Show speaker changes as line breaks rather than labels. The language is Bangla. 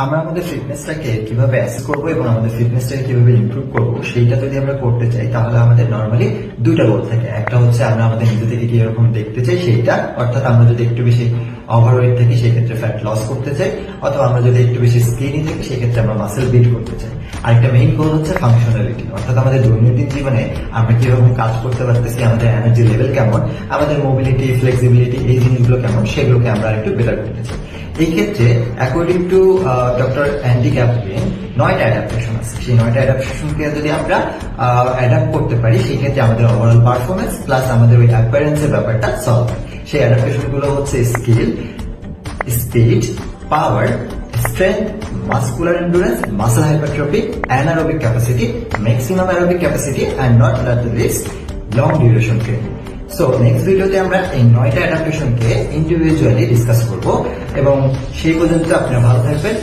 আমরা আমাদের ফিটনেসটাকে কিভাবে অ্যাসেস করবো এবং আমাদের ফিটনেসটাকে কিভাবে ইমপ্রুভ করবো সেইটা যদি আমরা করতে চাই তাহলে আমাদের নর্মালি দুইটা গোল থাকে। একটা হচ্ছে আমরা আমাদের নিজে থেকে কিরকম দেখতে চাই সেইটা, অর্থাৎ আমরা যদি একটু বেশি ওভারওয়েট থাকি সেক্ষেত্রে ফ্যাট লস করতে চাই, অথবা আমরা যদি একটু বেশি স্কিনি থাকি সেক্ষেত্রে আমরা মাসেল বিল্ড করতে চাই। আরেকটা মেইন গোল হচ্ছে ফাংশনালিটি, অর্থাৎ আমাদের দৈনন্দিন জীবনে আমরা কিরকম কাজ করতে পারতেছি, আমাদের এনার্জি লেভেল কেমন, আমাদের মোবিলিটি, ফ্লেক্সিবিলিটি, এই জিনিসগুলো কেমন, সেগুলোকে আমরা একটু বেটার করতে চাই। এই ক্ষেত্রে according to doctor Andy Kaplan 9টা অ্যাডাপ্টেশন আছে। সেই 9টা অ্যাডাপ্টেশনকে যদি আমরা অ্যাডাপ্ট করতে পারি সেই ক্ষেত্রে আমাদের ওভারঅল পারফরমেন্স প্লাস আমাদের ওই অ্যাপিয়ারেন্সের ব্যাপারটা সলভ হয়। সেই অ্যাডাপ্টেশনগুলো হচ্ছে skill, speed, power, strength, muscular endurance, muscle hypertrophy, anaerobic capacity, maximum aerobic capacity and not at the least long duration training. So next ভিডিওতে আমরা এই 9টা অ্যাডাপ্টেশনকে ইন্ডিভিজুয়ালি ডিসকাস করব এবং সেই পর্যন্ত আপনারা ভালো থাকবেন।